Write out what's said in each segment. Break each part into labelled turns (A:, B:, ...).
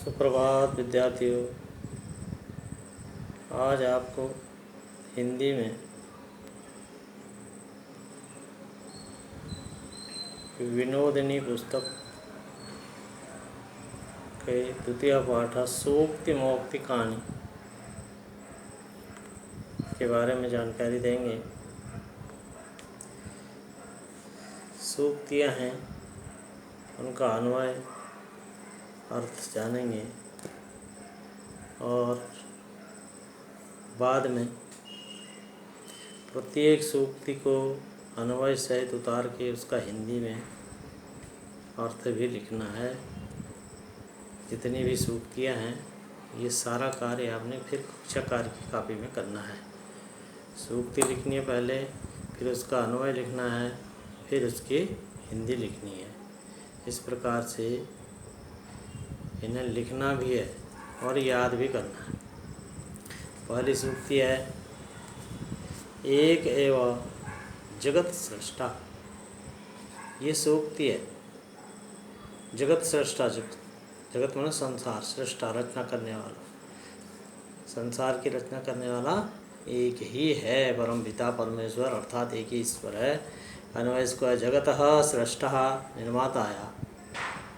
A: सुप्रभात विद्यार्थियों। आज आपको हिंदी में विनोदिनी पुस्तक के द्वितीय पाठ सूक्ति मौक्ति कहानी के बारे में जानकारी देंगे। सूक्तियाँ हैं, उनका अन्वय अर्थ जानेंगे और बाद में प्रत्येक सूक्ति को अन्वय सहित उतार के उसका हिंदी में अर्थ भी लिखना है। जितनी भी सूक्तियाँ हैं ये सारा कार्य आपने फिर कक्षा कार्य की कॉपी में करना है। सूक्ति लिखनी है पहले, फिर उसका अन्वय लिखना है, फिर उसकी हिंदी लिखनी है। इस प्रकार से इन्हें लिखना भी है और याद भी करना है। पहली सूक्ति है, एक एव जगत सृष्टा। ये सूक्ति है। जगत सृष्टा, जगत माने संसार, सृष्टा रचना करने वाला, संसार की रचना करने वाला एक ही है, परम पिता परमेश्वर अर्थात एक ही ईश्वर है। अन्वय इसको है, जगतः सृष्टः निर्माताया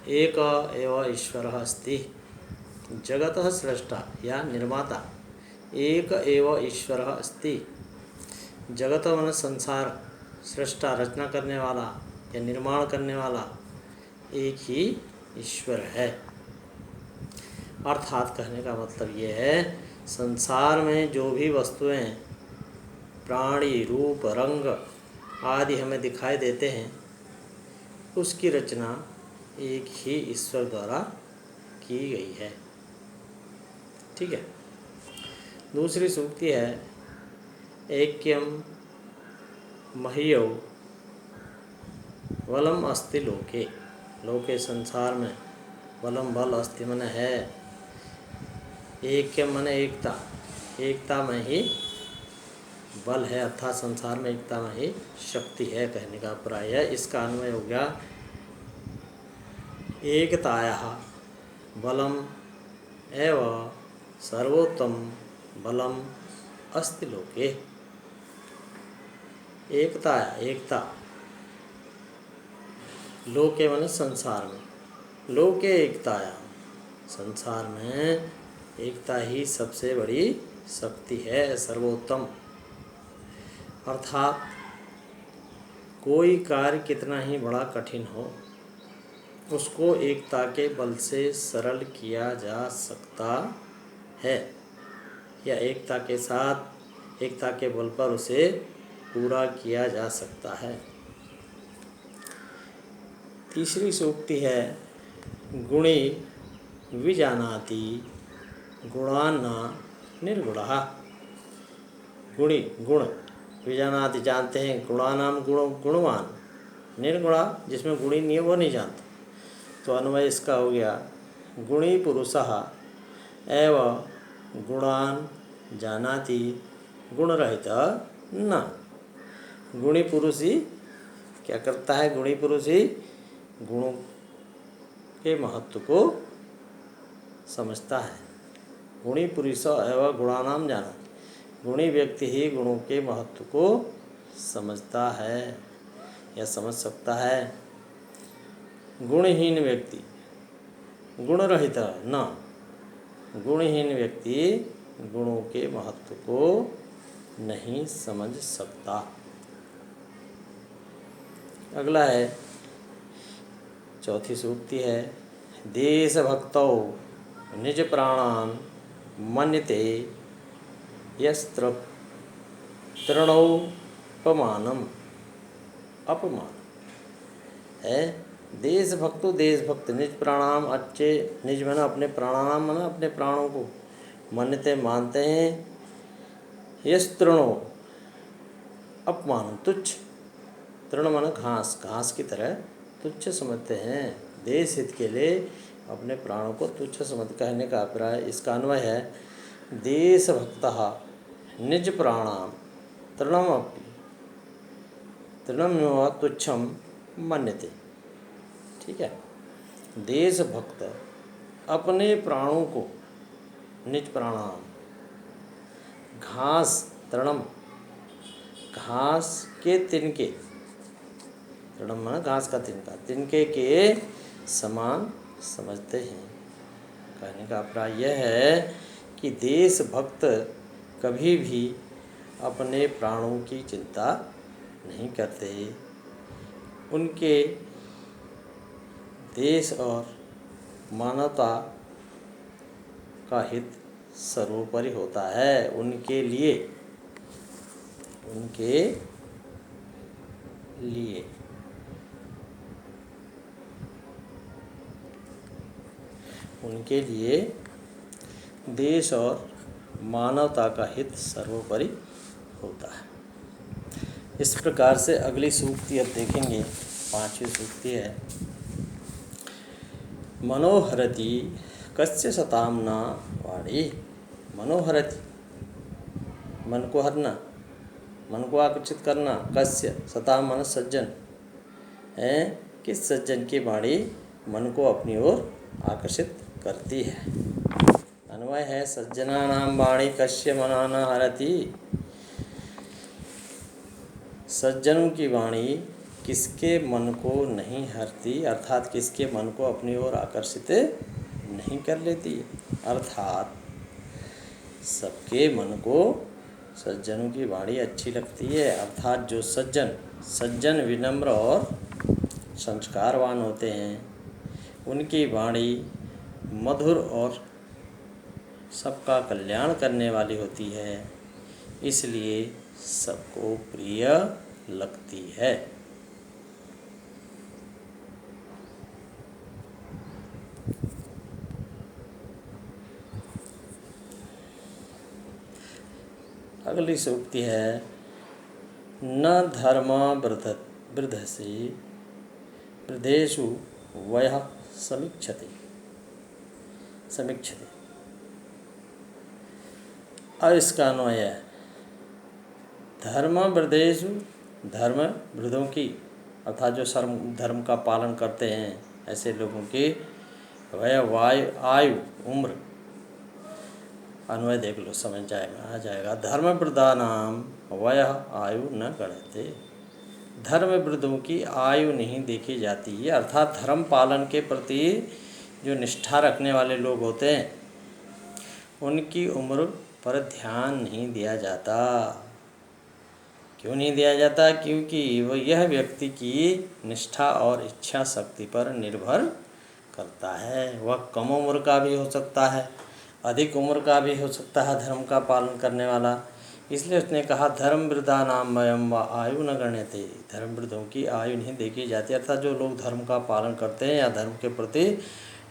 A: एक एव ईश्वरः अस्ति। जगतः सृष्टा या निर्माता एक एव ईश्वरः अस्ति। जगत माने संसार, सृष्टा रचना करने वाला या निर्माण करने वाला एक ही ईश्वर है। अर्थात कहने का मतलब ये है, संसार में जो भी वस्तुएं प्राणी, रूप, रंग आदि हमें दिखाई देते हैं, उसकी रचना एक ही ईश्वर द्वारा की गई है। ठीक है। दूसरी सूक्ति है, ऐक्यम मह्यौ बलम अस्ति लोके। लोके संसार में, बलम बल, अस्ति मन है। ऐक्यम मन एकता, एकता में ही बल है अर्थात संसार में एकता में ही शक्ति है कहने का अभिप्राय है। इसका अन्वय हो गया, एकतायाः बलम एव सर्वोत्तम बलम अस्ति लोके। एकता, एकता, लोके माने संसार में, लोके एकताया, संसार में एकता ही सबसे बड़ी शक्ति है, सर्वोत्तम। अर्थात कोई कार्य कितना ही बड़ा कठिन हो, उसको एकता के बल से सरल किया जा सकता है, या एकता के साथ, एकता के बल पर उसे पूरा किया जा सकता है। तीसरी सूक्ति है, गुणी विजानाति गुणान् निर्गुणः। गुणी गुण, विजानाति जानते हैं, गुणानाम गुण गुणवान, निर्गुणा जिसमें गुणी नहीं है वो नहीं जानता। तो अन्वय इसका हो गया, गुणी पुरुषः एव गुणान् जानाति गुणरहितः न। गुणी पुरुष ही क्या करता है? गुणी पुरुष ही गुणों के महत्व को समझता है। गुणी पुरुष एवं गुणानाम जानाति, गुणी व्यक्ति ही गुणों के महत्व को समझता है या समझ सकता है। गुणहीन व्यक्ति, गुण रहित न, गुणहीन व्यक्ति गुणों के महत्व को नहीं समझ सकता। अगला है, चौथी सूक्ति है, देशभक्तौ निज प्राणान् मन्यते यस्त्र तृणोपमानम। अपमान है। देशभक्तो, देशभक्त निज प्राणाम, अच्छे, निज मन अपने प्राणानाम मन अपने प्राणों को, मन्यते मानते हैं, यस्तृणो अपमान तुच्छ, तृण मन घास, घास की तरह तुच्छ समझते हैं। देश हित के लिए अपने प्राणों को तुच्छ समझ कहने का अभिप्राय। इसका अन्वय है, देशभक्तः निज प्राणाम तृणमपि तृणमेव तुच्छम मन्यते। ठीक है। देशभक्त अपने प्राणों को निज प्राणाम घास तृणम घास के तिनके तृणम माना घास का तिनका तिनके के समान समझते हैं। कहने का अभिप्राय यह है कि देशभक्त कभी भी अपने प्राणों की चिंता नहीं करते। उनके देश और मानवता का हित सर्वोपरि होता है। उनके लिए देश और मानवता का हित सर्वोपरि होता है। इस प्रकार से अगली सूक्ति अब देखेंगे। 5वीं सूक्ति है, मनोहरति कस्य सताम्ना वाणी। मनोहरति मन को हरना, मन को आकर्षित करना, कस्य सताम मन सज्जन है, किस सज्जन की वाणी मन को अपनी ओर आकर्षित करती है। अन्वय है, सज्जनानां वाणी कस्य मना न हरति। सज्जनों की वाणी किसके मन को नहीं हरती, अर्थात किसके मन को अपनी ओर आकर्षित नहीं कर लेती। अर्थात सबके मन को सज्जनों की वाणी अच्छी लगती है। अर्थात जो सज्जन विनम्र और संस्कारवान होते हैं, उनकी वाणी मधुर और सबका कल्याण करने वाली होती है, इसलिए सबको प्रिय लगती है। अगली सूक्ति है, न धर्म वृद्धसि वृद्धेषु वयः समीक्षते। अब इसका अन्वय है, धर्म वृद्धेषु धर्म वृद्धों की अर्थात जो धर्म का पालन करते हैं ऐसे लोगों की आयु उम्र। अन्वय देख लो, समझ जाएगा, आ जाएगा। धर्म वृद्धानाम वयः आयु न गणते। धर्म वृद्धों की आयु नहीं देखी जाती है, अर्थात धर्म पालन के प्रति जो निष्ठा रखने वाले लोग होते हैं उनकी उम्र पर ध्यान नहीं दिया जाता। क्यों नहीं दिया जाता? क्योंकि वह यह व्यक्ति की निष्ठा और इच्छा शक्ति पर निर्भर करता है। वह कम उम्र का भी हो सकता है, अधिक उम्र का भी हो सकता है धर्म का पालन करने वाला। इसलिए उसने कहा, धर्म वृद्धानाम वयम व आयु न गण्यते। धर्म वृद्धों की आयु नहीं देखी जाती, अर्थात जो लोग धर्म का पालन करते हैं या धर्म के प्रति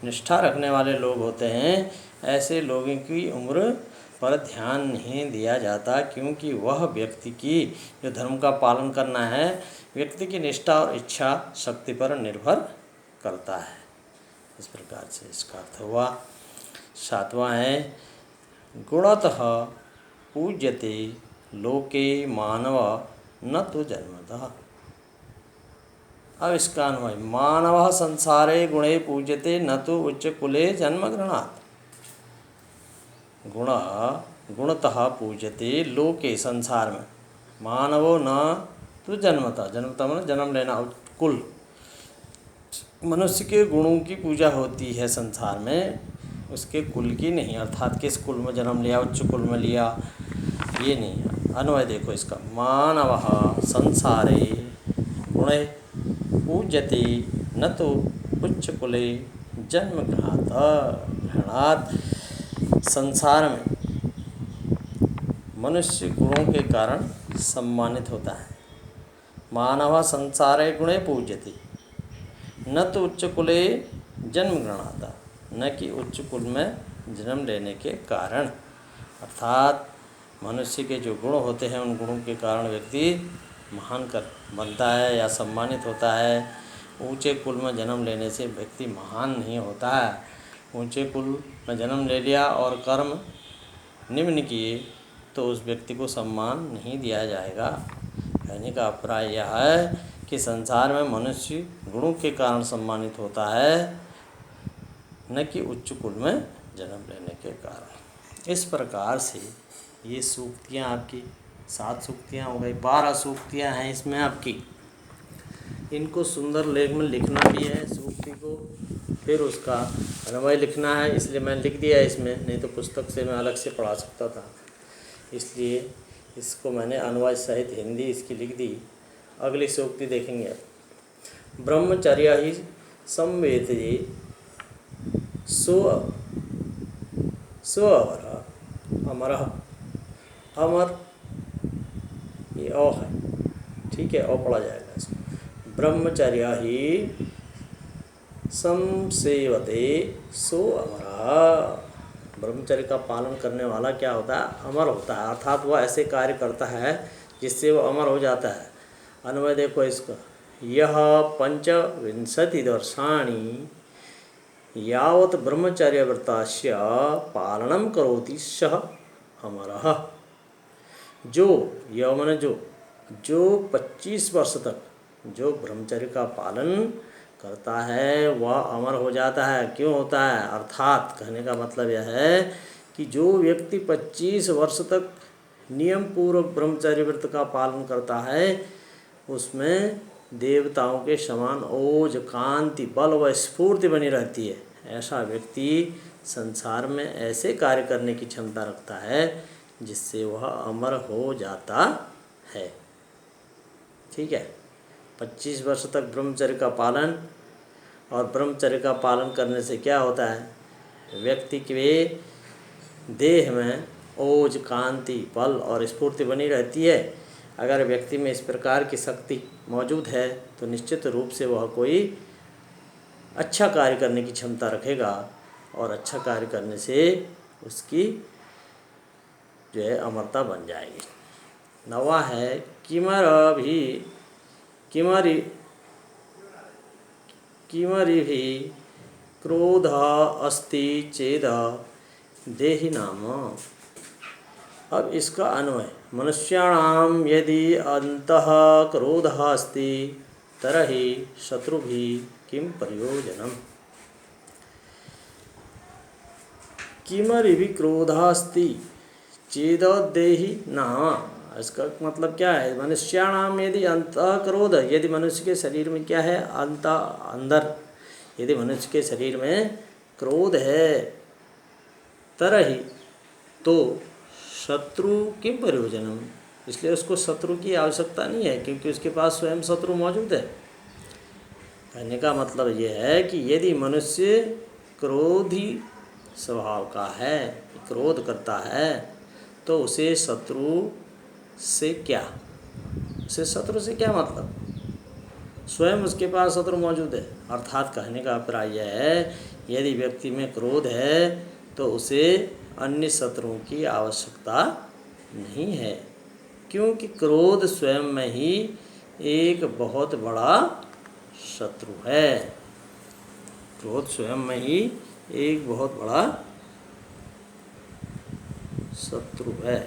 A: निष्ठा रखने वाले लोग होते हैं, ऐसे लोगों की उम्र पर ध्यान नहीं दिया जाता, क्योंकि वह व्यक्ति की जो धर्म का पालन करना है व्यक्ति की निष्ठा और इच्छा शक्ति पर निर्भर करता है। इस प्रकार से इसका अर्थ हुआ। 7वां है, गुणतः पूज्यते लोके मानव न तो जन्मतः। अब इसका अन्वय, मानव संसारे गुणे पूज्यते न तो उच्च कुले जन्म गृणात्। गुणतः पूज्यते लोके संसार में, मानवो न तो जन्मतः। जन्मतः मतलब जन्म लेना, कुल मनुष्य के गुणों की पूजा होती है संसार में, उसके कुल की नहीं, अर्थात किस कुल में जन्म लिया, उच्च कुल में लिया, ये नहीं है। अन्वय देखो इसका, मानवः संसारे गुणे पूज्यते न तो उच्च कुले जन्म गृहात्। संसार में मनुष्य गुणों के कारण सम्मानित होता है। मानवः संसारे गुणे पूज्यते न तो उच्च कुले जन्म गृहात्, न कि उच्च कुल में जन्म लेने के कारण। अर्थात मनुष्य के जो गुण होते हैं उन गुणों के कारण व्यक्ति महान कर बनता है या सम्मानित होता है। ऊंचे कुल में जन्म लेने से व्यक्ति महान नहीं होता है। ऊंचे कुल में जन्म ले लिया और कर्म निम्न किए तो उस व्यक्ति को सम्मान नहीं दिया जाएगा। कहने का अभिप्राय यह है कि संसार में मनुष्य गुणों के कारण सम्मानित होता है, न कि उच्च कुल में जन्म लेने के कारण। इस प्रकार से ये सूक्तियाँ आपकी 7 सूक्तियाँ हो गई, 12 सूक्तियाँ हैं इसमें आपकी। इनको सुंदर लेख में लिखना भी है सूक्ति को, फिर उसका अन्वय लिखना है, इसलिए मैंने लिख दिया इसमें, नहीं तो पुस्तक से मैं अलग से पढ़ा सकता था, इसलिए इसको मैंने अन्वय सहित हिंदी इसकी लिख दी। अगली सूक्ति देखेंगे अब। ब्रह्मचर्य ही संवेदये सो अमर अमर, ये ओ है, ठीक है, ओ पढ़ा जाएगा इसको। ब्रह्मचर्य ही संसेवते सो अमर, ब्रह्मचर्य का पालन करने वाला क्या होता है? अमर होता है, अर्थात वह ऐसे कार्य करता है जिससे वह अमर हो जाता है। अन्वय देखो इसका। यह 25 वर्षाणि यावत् ब्रह्मचर्यव्रतस्य पालनं करोति सः अमरः। जो यह माने जो 25 वर्ष तक जो ब्रह्मचर्य का पालन करता है वह अमर हो जाता है। क्यों होता है? अर्थात कहने का मतलब यह है कि जो व्यक्ति 25 वर्ष तक नियम पूर्वक ब्रह्मचर्य व्रत का पालन करता है उसमें देवताओं के समान ओज, कांति, बल व स्फूर्ति बनी रहती है। ऐसा व्यक्ति संसार में ऐसे कार्य करने की क्षमता रखता है जिससे वह अमर हो जाता है। ठीक है, 25 वर्ष तक ब्रह्मचर्य का पालन, और ब्रह्मचर्य का पालन करने से क्या होता है? व्यक्ति के देह में ओज, कांति, बल और स्फूर्ति बनी रहती है। अगर व्यक्ति में इस प्रकार की शक्ति मौजूद है तो निश्चित रूप से वह कोई अच्छा कार्य करने की क्षमता रखेगा, और अच्छा कार्य करने से उसकी जो है अमरता बन जाएगी। 9वां है किमरिभि क्रोध अस्ति चेद देहि नाम। अब इसका अन्वय। मनुष्याणाम यदि अंतः क्रोधः अस्ति तरहि शत्रुभिः किम प्रयोजनम। किमरिभि क्रोधः अस्ति चेद देहि नाम, इसका मतलब क्या है? मनुष्याणाम यदि अंतः क्रोध, यदि मनुष्य के शरीर में क्या है? अंदर यदि मनुष्य के शरीर में क्रोध है तरहि, तो शत्रु किम प्रयोजनम, इसलिए उसको शत्रु की आवश्यकता नहीं है क्योंकि उसके पास स्वयं शत्रु मौजूद है। कहने का मतलब ये है कि यदि मनुष्य क्रोधी स्वभाव का है, क्रोध करता है, तो उसे शत्रु से क्या मतलब? स्वयं उसके पास शत्रु मौजूद है। अर्थात कहने का अभिप्राय यह है यदि व्यक्ति में क्रोध है तो उसे अन्य शत्रुओं की आवश्यकता नहीं है, क्योंकि क्रोध स्वयं में ही एक बहुत बड़ा शत्रु है। क्रोध स्वयं में ही एक बहुत बड़ा शत्रु है।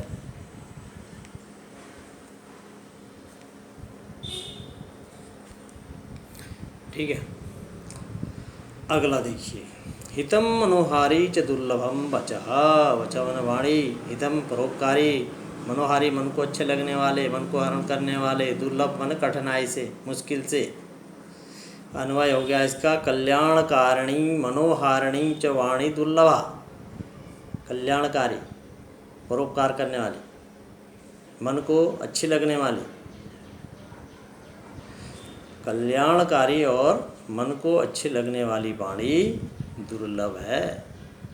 A: ठीक है, अगला देखिए। हितम मनोहारी च दुर्लभम वचः, वचन वाणी, हितम परोपकारी, मनोहारी मन को अच्छे लगने वाले, मन को हरण करने वाले, दुर्लभ मन कठिनाई से, मुश्किल से। अन्वय हो गया इसका। कल्याणकारिणी मनोहारिणी च वाणी दुर्लभा, कल्याणकारी, परोपकार करने वाली, मन को अच्छी लगने वाली, कल्याणकारी और मन को अच्छी लगने वाली वाणी दुर्लभ है।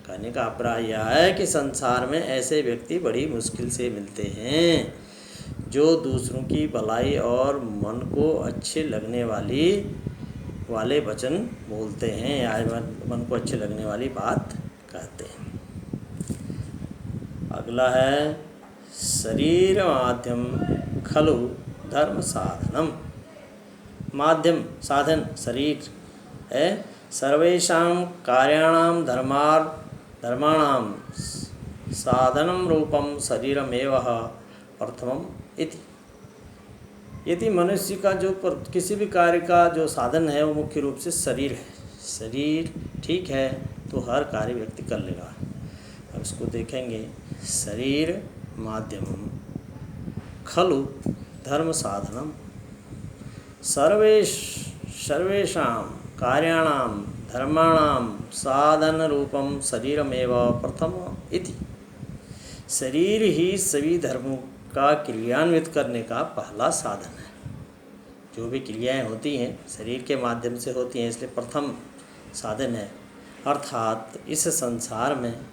A: कहने का अभिप्राय यह है कि संसार में ऐसे व्यक्ति बड़ी मुश्किल से मिलते हैं जो दूसरों की भलाई और मन को अच्छे लगने वाले वचन बोलते हैं या मन को अच्छे लगने वाली बात कहते हैं। अगला है शरीर माध्यम खलु धर्म साधनम। माध्यम साधन शरीर है, सर्वेषां कार्याणां धर्माणां साधनं रूपं शरीरमेव प्रथमम् इति। यदि मनुष्य का जो किसी भी कार्य का जो साधन है वो मुख्य रूप से शरीर है। शरीर ठीक है तो हर कार्य व्यक्ति कर लेगा। अब इसको देखेंगे। शरीर माध्यमम खलु धर्म साधनम सर्वेषां कार्याणां धर्माणां साधन रूपम शरीरमेव प्रथम इति। शरीर ही सभी धर्मों का क्रियान्वित करने का पहला साधन है। जो भी क्रियाएं होती हैं शरीर के माध्यम से होती हैं, इसलिए प्रथम साधन है। अर्थात इस संसार में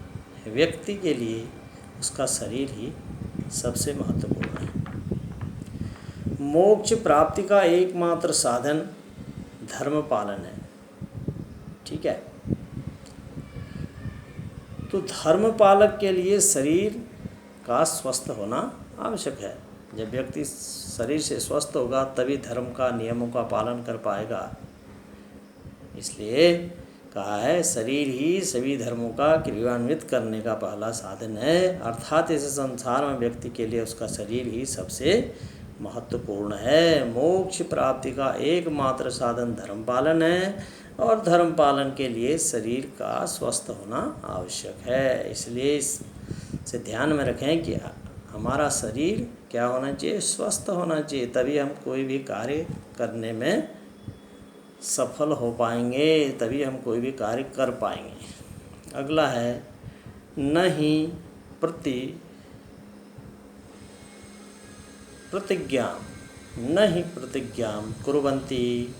A: व्यक्ति के लिए उसका शरीर ही सबसे महत्वपूर्ण है। मोक्ष प्राप्ति का एकमात्र साधन धर्म पालन है। ठीक है, तो धर्म पालक के लिए शरीर का स्वस्थ होना आवश्यक है। जब व्यक्ति शरीर से स्वस्थ होगा तभी धर्म का नियमों का पालन कर पाएगा। इसलिए कहा है शरीर ही सभी धर्मों का क्रियान्वित करने का पहला साधन है। अर्थात इस संसार में व्यक्ति के लिए उसका शरीर ही सबसे महत्वपूर्ण है। मोक्ष प्राप्ति का एकमात्र साधन धर्म पालन है और धर्म पालन के लिए शरीर का स्वस्थ होना आवश्यक है। इसलिए इसे ध्यान में रखें कि हमारा शरीर क्या होना चाहिए, स्वस्थ होना चाहिए, तभी हम कोई भी कार्य करने में सफल हो पाएंगे, तभी हम कोई भी कार्य कर पाएंगे। अगला है नहीं प्रतिज्ञा कुर्वन्ति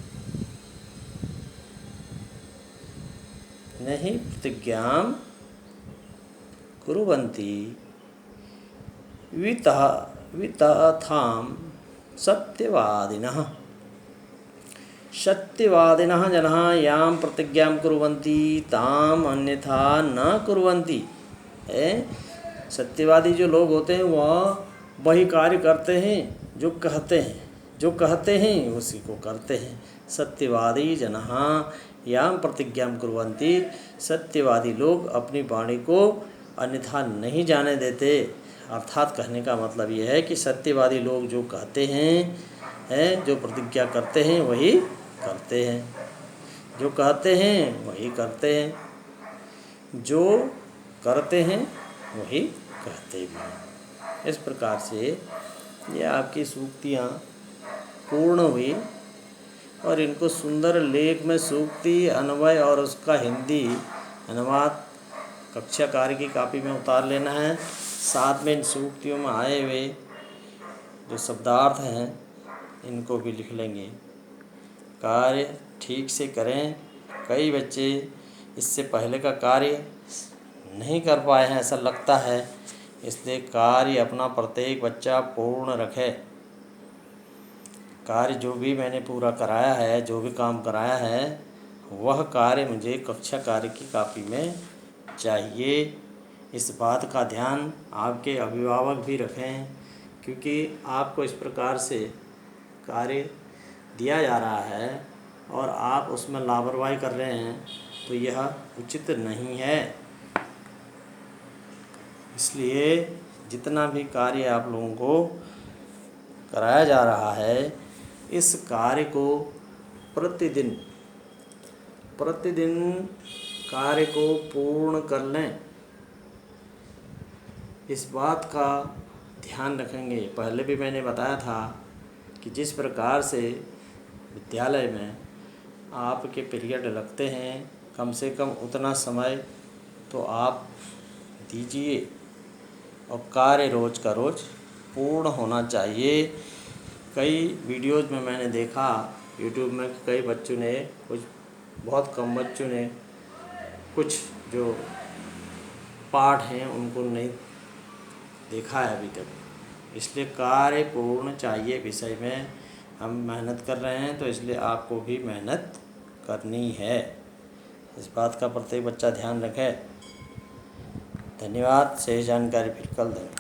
A: नहीं प्रतिज्ञां कुर्वन्ति वितथां सत्यवादिनः जनाः यां प्रतिज्ञां कुर्वन्ति ताम् अन्यथा न कुर्वन्ति। सत्यवादी जो लोग होते हैं वह वही कार्य करते हैं जो कहते हैं उसी को करते हैं। सत्यवादी जनाः यां प्रतिज्ञां कुर्वन्ति, सत्यवादी लोग अपनी वाणी को अन्यथा नहीं जाने देते। अर्थात कहने का मतलब यह है कि सत्यवादी लोग जो कहते हैं जो प्रतिज्ञा करते हैं वही करते हैं, जो कहते हैं वही करते हैं, जो करते हैं वही कहते भी हैं। इस प्रकार से ये आपकी सूक्तियाँ पूर्ण हुई और इनको सुंदर लेख में सूक्ति अन्वय और उसका हिंदी अनुवाद कक्षा कार्य की कॉपी में उतार लेना है। साथ में इन सूक्तियों में आए हुए जो शब्दार्थ हैं इनको भी लिख लेंगे। कार्य ठीक से करें। कई बच्चे इससे पहले का कार्य नहीं कर पाए हैं ऐसा लगता है, इसलिए कार्य अपना प्रत्येक बच्चा पूर्ण रखे। कार्य जो भी मैंने पूरा कराया है, जो भी काम कराया है, वह कार्य मुझे कक्षा कार्य की कॉपी में चाहिए। इस बात का ध्यान आपके अभिभावक भी रखें, क्योंकि आपको इस प्रकार से कार्य दिया जा रहा है और आप उसमें लापरवाही कर रहे हैं तो यह उचित नहीं है। इसलिए जितना भी कार्य आप लोगों को कराया जा रहा है, इस कार्य को प्रतिदिन कार्य को पूर्ण कर लें। इस बात का ध्यान रखेंगे। पहले भी मैंने बताया था कि जिस प्रकार से विद्यालय में आपके पीरियड लगते हैं, कम से कम उतना समय तो आप दीजिए और कार्य रोज़ का रोज़ पूर्ण होना चाहिए। कई वीडियोज़ में मैंने देखा यूट्यूब में कई बच्चों ने, कुछ बहुत कम बच्चों ने कुछ जो पाठ हैं उनको नहीं देखा है अभी तक। इसलिए कार्य पूर्ण चाहिए विषय में हम मेहनत कर रहे हैं, तो इसलिए आपको भी मेहनत करनी है। इस बात का प्रत्येक बच्चा ध्यान रखे। धन्यवाद। शेष जानकारी फिर कल देंगे।